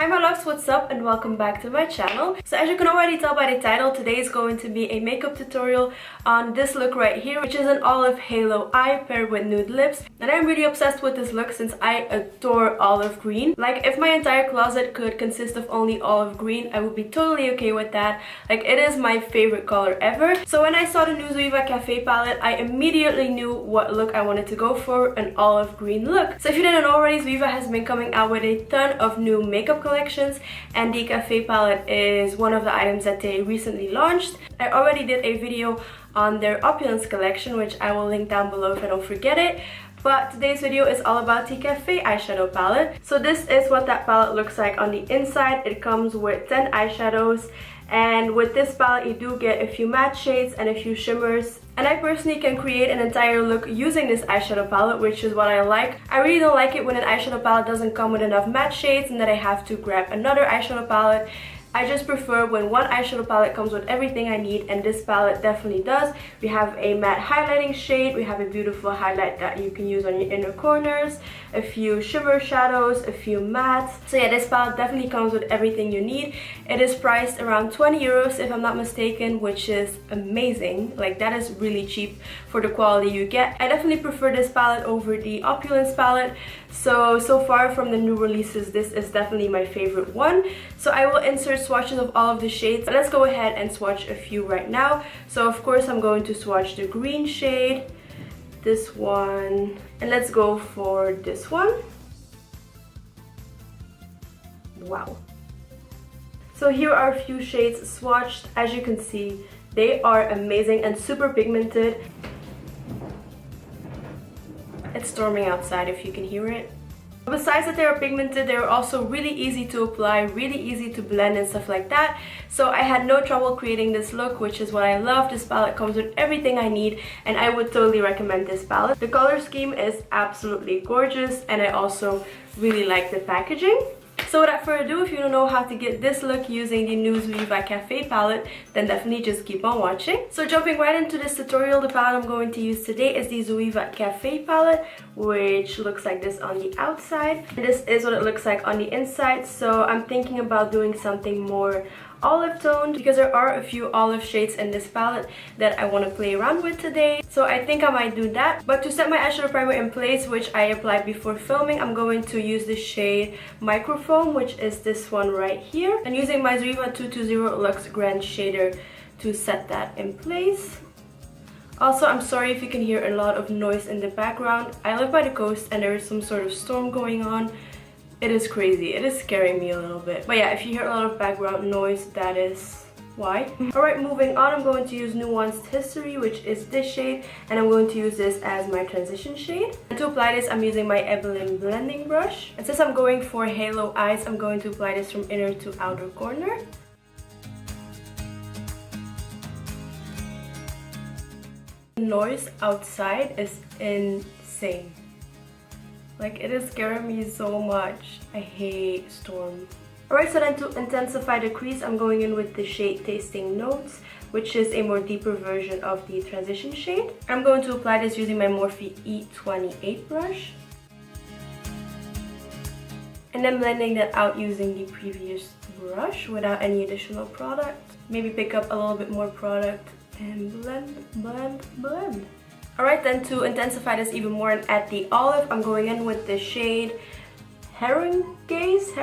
Hi my loves, what's up and welcome back to my channel. So as you can already tell by the title, today is going to be a makeup tutorial on this look right here, which is an olive halo eye paired with nude lips. And I'm really obsessed with this look since I adore olive green. Like, if my entire closet could consist of only olive green, I would be totally okay with that. Like, it is my favorite color ever. So when I saw the new Zoeva Café palette, I immediately knew what look I wanted to go for, an olive green look. So if you didn't know already, Zoeva has been coming out with a ton of new makeup collections, and the Café palette is one of the items that they recently launched. I already did a video on their Opulence collection, which I will link down below if I don't forget it. But today's video is all about the Café eyeshadow palette. So this is what that palette looks like on the inside. It comes with 10 eyeshadows, and with this palette you do get a few matte shades and a few shimmers. And I personally can create an entire look using this eyeshadow palette, which is what I like. I really don't like it when an eyeshadow palette doesn't come with enough matte shades and that I have to grab another eyeshadow palette. I just prefer when one eyeshadow palette comes with everything I need, and this palette definitely does. We have a matte highlighting shade, we have a beautiful highlight that you can use on your inner corners, a few shimmer shadows, a few mattes. So yeah, this palette definitely comes with everything you need. It is priced around 20 euros if I'm not mistaken, which is amazing. Like, that is really cheap for the quality you get. I definitely prefer this palette over the Opulence palette. So far from the new releases, this is definitely my favorite one. So I will insert swatches of all of the shades. But let's go ahead and swatch a few right now. So of course I'm going to swatch the green shade, this one, and let's go for this one. Wow. So here are a few shades swatched. As you can see, they are amazing and super pigmented. It's storming outside if you can hear it. Besides that they are pigmented, they are also really easy to apply, really easy to blend and stuff like that. So I had no trouble creating this look, which is what I love. This palette comes with everything I need, and I would totally recommend this palette. The color scheme is absolutely gorgeous, and I also really like the packaging. So without further ado, if you don't know how to get this look using the new Zoeva Café palette, then definitely just keep on watching. So jumping right into this tutorial, the palette I'm going to use today is the Zoeva Café palette, which looks like this on the outside. And this is what it looks like on the inside. So I'm thinking about doing something more olive toned because there are a few olive shades in this palette that I want to play around with today. So I think I might do that. But to set my eyeshadow primer in place, which I applied before filming, I'm going to use the shade Microfoam, which is this one right here, and using my Zoeva 220 Luxe Grand Shader to set that in place. Also, I'm sorry if you can hear a lot of noise in the background. I live by the coast and there is some sort of storm going on. It is crazy. It is scaring me a little bit. But yeah, if you hear a lot of background noise, that is why. Alright, moving on, I'm going to use Nuanced History, which is this shade, and I'm going to use this as my transition shade. And to apply this, I'm using my Ebelin blending brush. And since I'm going for halo eyes, I'm going to apply this from inner to outer corner. The noise outside is insane. Like, it is scaring me so much. I hate storm. Alright, so then to intensify the crease, I'm going in with the shade Tasting Notes, which is a more deeper version of the transition shade. I'm going to apply this using my Morphe E28 brush. And then blending that out using the previous brush without any additional product. Maybe pick up a little bit more product and blend, blend, blend. Alright, then to intensify this even more and add the olive, I'm going in with the shade Herrengasse,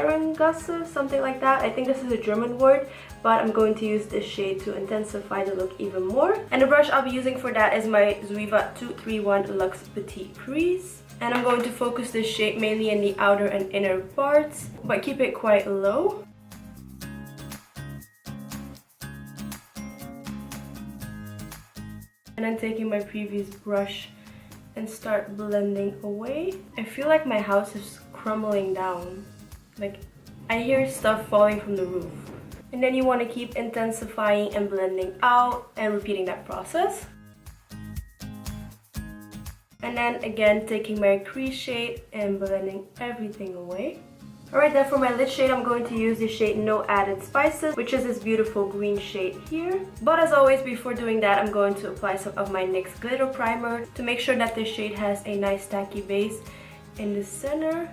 something like that. I think this is a German word, but I'm going to use this shade to intensify the look even more. And the brush I'll be using for that is my Zoeva 231 Luxe Petit Crease. And I'm going to focus this shade mainly in the outer and inner parts, but keep it quite low. And then taking my previous brush and start blending away. I feel like my house is crumbling down. Like, I hear stuff falling from the roof. And then you want to keep intensifying and blending out and repeating that process. And then again taking my crease shade and blending everything away. Alright, then for my lid shade, I'm going to use the shade No Added Spices, which is this beautiful green shade here. But as always, before doing that, I'm going to apply some of my NYX glitter primer to make sure that this shade has a nice tacky base in the center.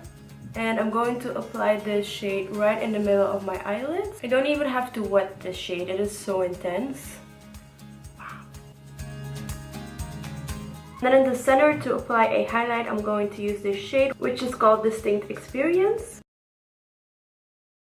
And I'm going to apply this shade right in the middle of my eyelids. I don't even have to wet this shade, it is so intense. Then in the center, to apply a highlight, I'm going to use this shade, which is called Distinct Experience.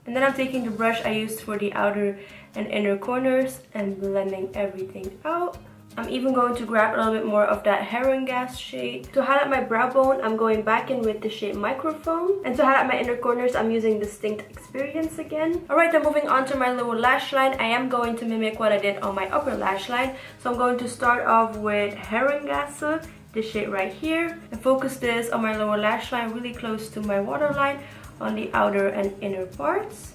And then I'm taking the brush I used for the outer and inner corners and blending everything out. I'm even going to grab a little bit more of that heron gas shade. To highlight my brow bone, I'm going back in with the shade Microphone. And to highlight my inner corners, I'm using Distinct Experience again. Alright, then moving on to my lower lash line, I am going to mimic what I did on my upper lash line. So I'm going to start off with heron gas, this shade right here. And focus this on my lower lash line, really close to my waterline on the outer and inner parts.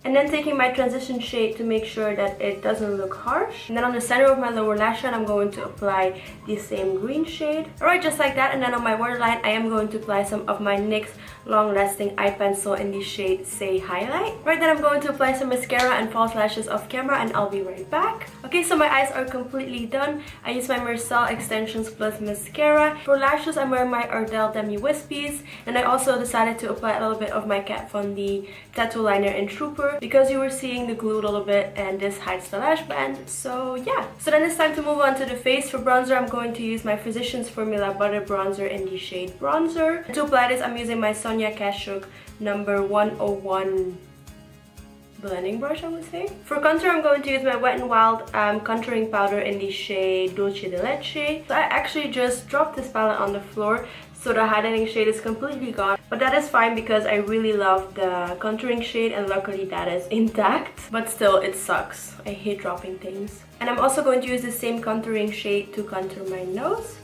And then taking my transition shade to make sure that it doesn't look harsh. And then on the center of my lower lash line, I'm going to apply the same green shade. Alright, just like that. And then on my waterline, I am going to apply some of my NYX Long Lasting eye pencil in the shade Say Highlight. Right, then I'm going to apply some mascara and false lashes off camera, and I'll be right back. Okay, so my eyes are completely done. I use my Marcelle Extensions Plus Mascara. For lashes, I'm wearing my Ardelle Demi Wispies. And I also decided to apply a little bit of my Kat Von D tattoo liner in Trooper, because you were seeing the glue a little bit and this hides the lash band. So yeah, so then it's time to move on to the face. For bronzer, I'm going to use my Physicians Formula Butter Bronzer in the shade Bronzer. And to apply this, I'm using my Sonia Kashuk number 101 blending brush, I would say. For contour, I'm going to use my Wet n Wild contouring powder in the shade Dulce de Leche. So I actually just dropped this palette on the floor, so the highlighting shade is completely gone. But that is fine because I really love the contouring shade and luckily that is intact. But still, it sucks. I hate dropping things. And I'm also going to use the same contouring shade to contour my nose.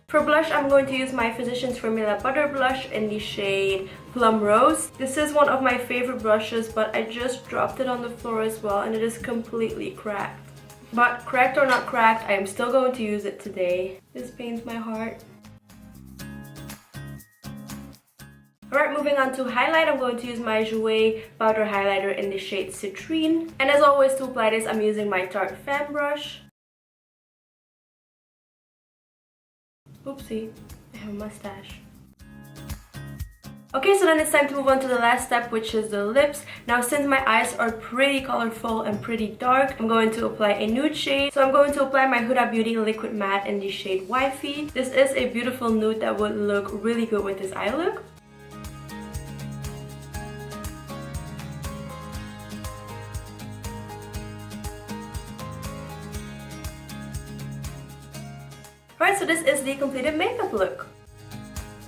For blush, I'm going to use my Physicians Formula Butter Blush in the shade Plum Rose. This is one of my favorite brushes, but I just dropped it on the floor as well and it is completely cracked. But cracked or not cracked, I am still going to use it today. This pains my heart. Alright, moving on to highlight, I'm going to use my Jouer powder highlighter in the shade Citrine. And as always, to apply this, I'm using my Tarte fan brush. Oopsie, I have a mustache. Okay, so then it's time to move on to the last step, which is the lips. Now, since my eyes are pretty colorful and pretty dark, I'm going to apply a nude shade. So I'm going to apply my Huda Beauty Liquid Matte in the shade Wifey. This is a beautiful nude that would look really good with this eye look. Alright, so this is the completed makeup look.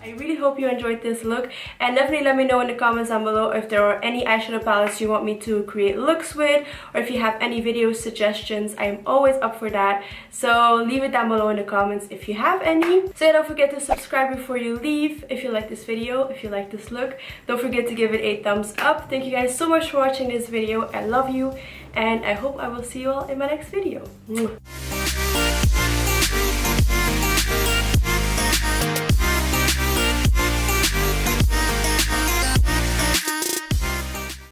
I really hope you enjoyed this look, and definitely let me know in the comments down below if there are any eyeshadow palettes you want me to create looks with, or if you have any video suggestions. I am always up for that, so leave it down below in the comments if you have any. So yeah, don't forget to subscribe before you leave if you like this video, if you like this look. Don't forget to give it a thumbs up. Thank you guys so much for watching this video. I love you, and I hope I will see you all in my next video. Mwah.